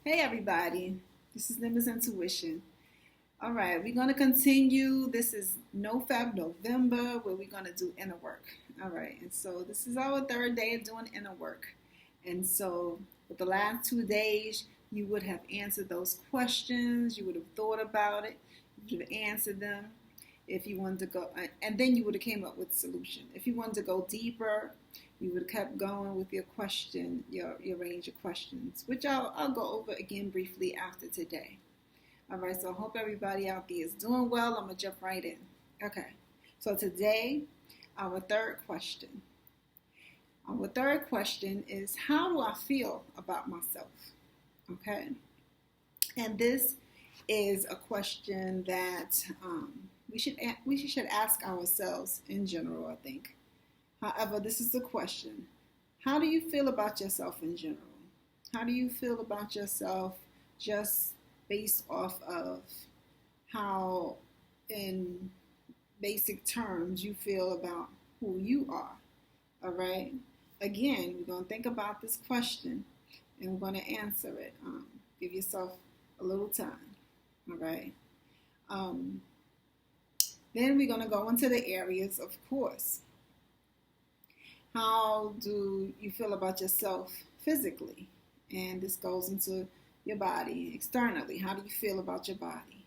Hey everybody, this is Nimbus Intuition. All right, we're going to continue. This is NoFap November where we're going to do inner work. All right, and so this is our third day of doing inner work. And so with the last 2 days, you would have answered those questions, you would have thought about it, you would have answered them. If you wanted to go, and then you would have came up with a solution. If you wanted to go deeper, you would have kept going with your question, your range of questions, which I'll go over again briefly after today. All right, so I hope everybody out there is doing well. I'm going to jump right in. Okay, so today, our third question. Our third question is, how do I feel about myself? Okay, and this is a question that we should ask ourselves in general, I think. However, this is the question. How do you feel about yourself in general? How do you feel about yourself just based off of how, in basic terms, you feel about who you are? All right? Again, we're going to think about this question and we're going to answer it. Give yourself a little time. All right? Then we're going to go into the areas, of course. How do you feel about yourself physically? And this goes into your body externally. How do you feel about your body?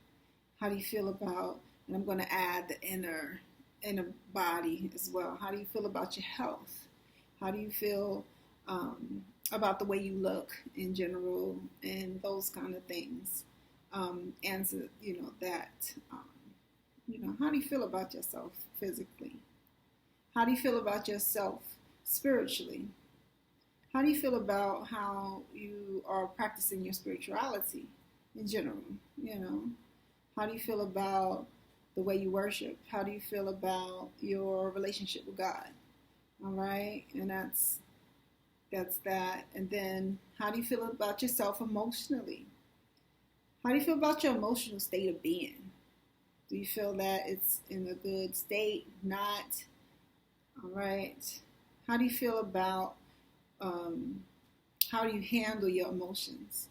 How do you feel about, and I'm going to add the inner body as well. How do you feel about your health? How do you feel about the way you look in general and those kind of things? Answer, that. How do you feel about yourself physically? How do you feel about yourself spiritually? How do you feel about how you are practicing your spirituality in general? How do you feel about the way you worship? How do you feel about your relationship with God? All right, and that's that. And then, how do you feel about yourself emotionally? How do you feel about your emotional state of being? Do you feel that it's in a good state? Not? All right. How do you feel about how do you handle your emotions?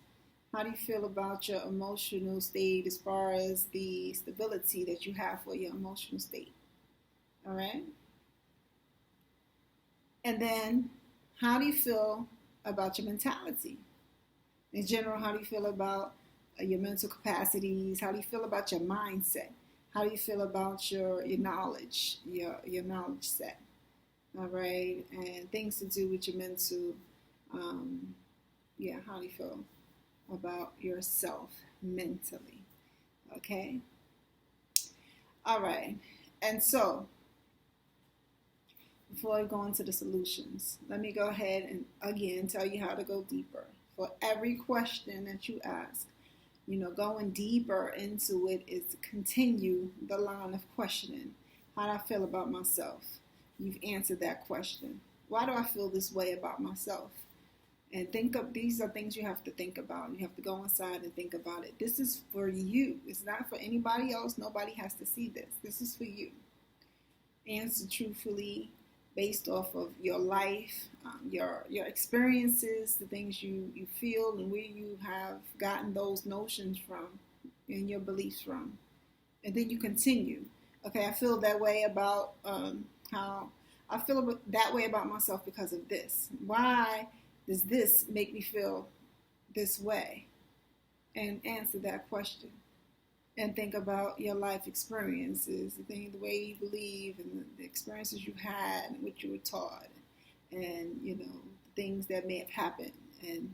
How do you feel about your emotional state as far as the stability that you have for your emotional state? All right. And then, how do you feel about your mentality? In general, how do you feel about your mental capacities? How do you feel about your mindset? How do you feel about your knowledge, your knowledge set? All right, and things to do with your mental, how do you feel about yourself mentally? Okay. All right, and so before I go into the solutions, let me go ahead and again tell you how to go deeper. For every question that you ask, going deeper into it is to continue the line of questioning. How do I feel about myself? You've answered that question. Why do I feel this way about myself? And these are things you have to think about. You have to go inside and think about it. This is for you. It's not for anybody else. Nobody has to see this. This is for you. Answer truthfully based off of your life, your experiences, the things you feel, and where you have gotten those notions from and your beliefs from. And then you continue. Okay, I feel that way about how I feel that way about myself because of this. Why does this make me feel this way? And answer that question. And think about your life experiences, the way you believe, and the experiences you've had, and what you were taught, and the things that may have happened, and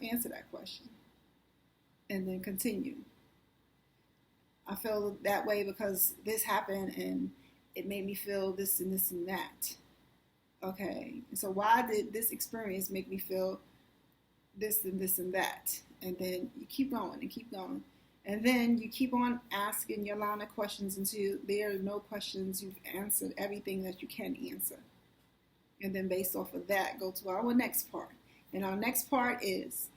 answer that question, and then continue. I feel that way because this happened, and it made me feel this and this and that. Okay, so why did this experience make me feel this and this and that? And then you keep going and keep going. And then you keep on asking your line of questions until there are no questions. You've answered everything that you can answer. And then based off of that, go to our next part. And our next part is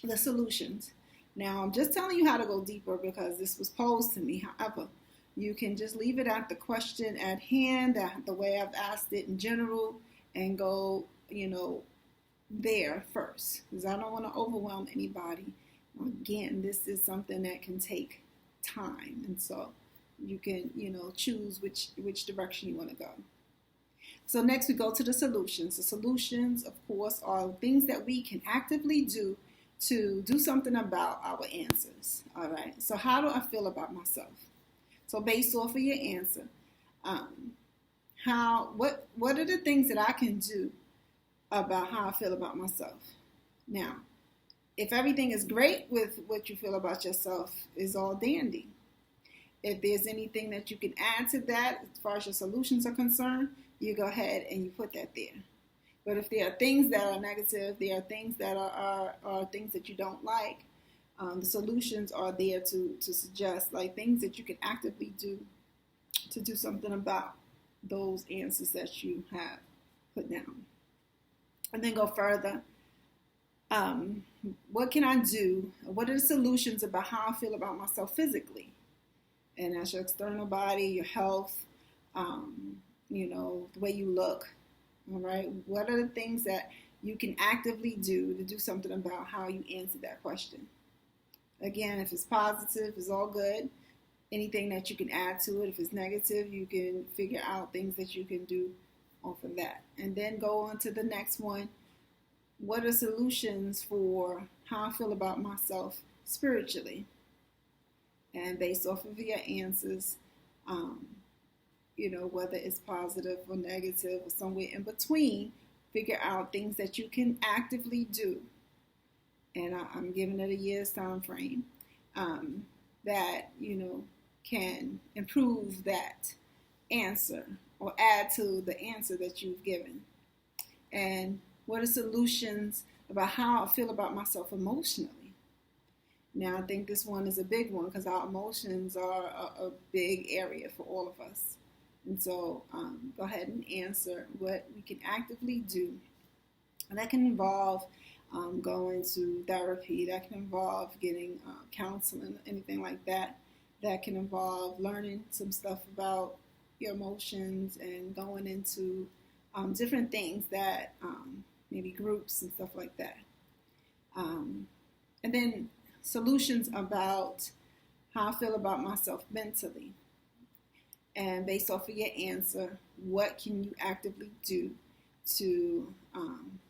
the solutions. Now, I'm just telling you how to go deeper because this was posed to me. However, you can just leave it at the question at hand, the way I've asked it in general, and go, there first, because I don't want to overwhelm anybody. Again, this is something that can take time, and so you can, choose which direction you want to go. So next we go to the solutions. The solutions, of course, are things that we can actively do to do something about our answers. All right. So how do I feel about myself? So based off of your answer, what are the things that I can do about how I feel about myself? Now, if everything is great with what you feel about yourself, is all dandy. If there's anything that you can add to that as far as your solutions are concerned, you go ahead and you put that there. But if there are things that are negative, there are things that are things that you don't like, the solutions are there to suggest like things that you can actively do to do something about those answers that you have put down. And then go further. What can I do? What are the solutions about how I feel about myself physically? And that's your external body, your health, the way you look. All right. What are the things that you can actively do to do something about how you answer that question? Again, if it's positive, it's all good. Anything that you can add to it. If it's negative, you can figure out things that you can do off of that. And then go on to the next one. What are solutions for how I feel about myself spiritually? And based off of your answers, whether it's positive or negative or somewhere in between, figure out things that you can actively do. And I'm giving it a year's time frame that, can improve that answer or add to the answer that you've given. And what are solutions about how I feel about myself emotionally? Now, I think this one is a big one because our emotions are a big area for all of us. And so go ahead and answer what we can actively do. And that can involve going to therapy. That can involve getting counseling, anything like that. That can involve learning some stuff about your emotions and going into different things that maybe groups and stuff like that. And then solutions about how I feel about myself mentally. And based off of your answer, what can you actively do to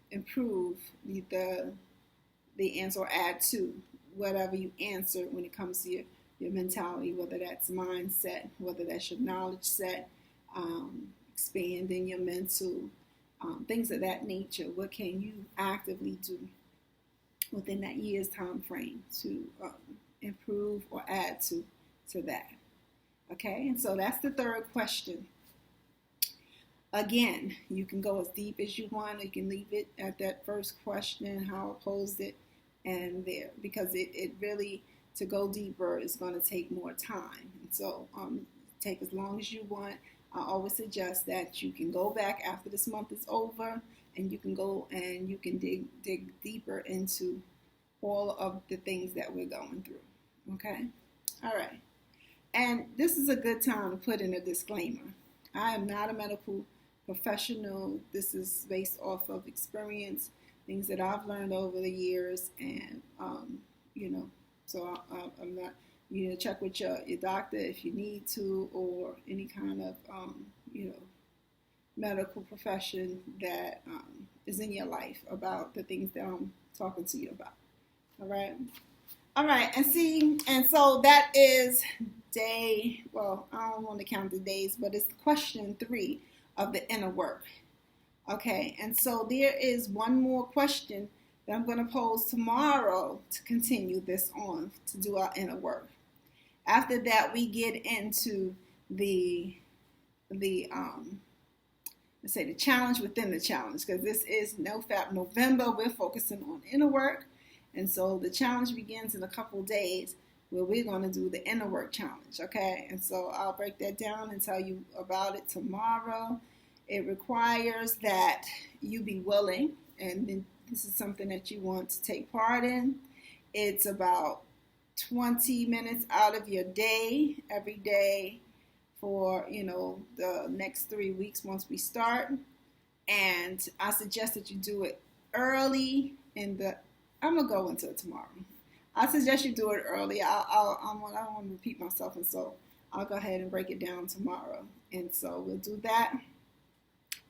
improve the answer or add to whatever you answer when it comes to your mentality, whether that's mindset, whether that's your knowledge set, expanding your mental, things of that nature. What can you actively do within that year's time frame to improve or add to that? Okay, and so that's the third question. Again, you can go as deep as you want. You can leave it at that first question, how I posed it, and there, because it really, to go deeper, is going to take more time. And so take as long as you want. I always suggest that you can go back after this month is over, and you can go and you can dig deeper into all of the things that we're going through. Okay? All right. And this is a good time to put in a disclaimer. I am not a medical professional. This is based off of experience, things that I've learned over the years, and so I'm not. You need to check with your doctor if you need to, or any kind of medical profession that is in your life about the things that I'm talking to you about. All right, and so that is day, well, I don't want to count the days, but it's question 3 of the inner work. Okay, and so there is one more question that I'm going to pose tomorrow to continue this on, to do our inner work. After that, we get into the challenge within the challenge, because this is NoFap November. We're focusing on inner work. And so the challenge begins in a couple days where we're going to do the inner work challenge, okay? And so I'll break that down and tell you about it tomorrow. It requires that you be willing, and then this is something that you want to take part in. It's about 20 minutes out of your day, every day for, the next 3 weeks once we start. And I suggest that you do it early I'm going to go into it tomorrow. I suggest you do it early. I don't want to repeat myself, and so I'll go ahead and break it down tomorrow. And so we'll do that,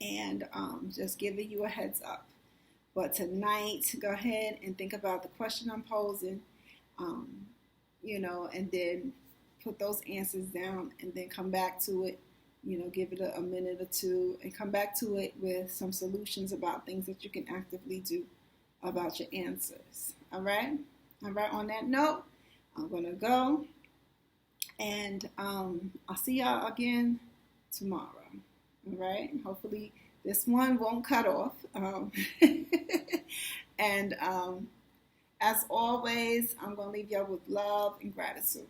and just giving you a heads up. But tonight, go ahead and think about the question I'm posing, and then put those answers down, and then come back to it. Give it a minute or two, and come back to it with some solutions about things that you can actively do about your answers. All right? On that note, I'm going to go, and I'll see y'all again tomorrow. All right? Hopefully this one won't cut off. And as always, I'm going to leave y'all with love and gratitude.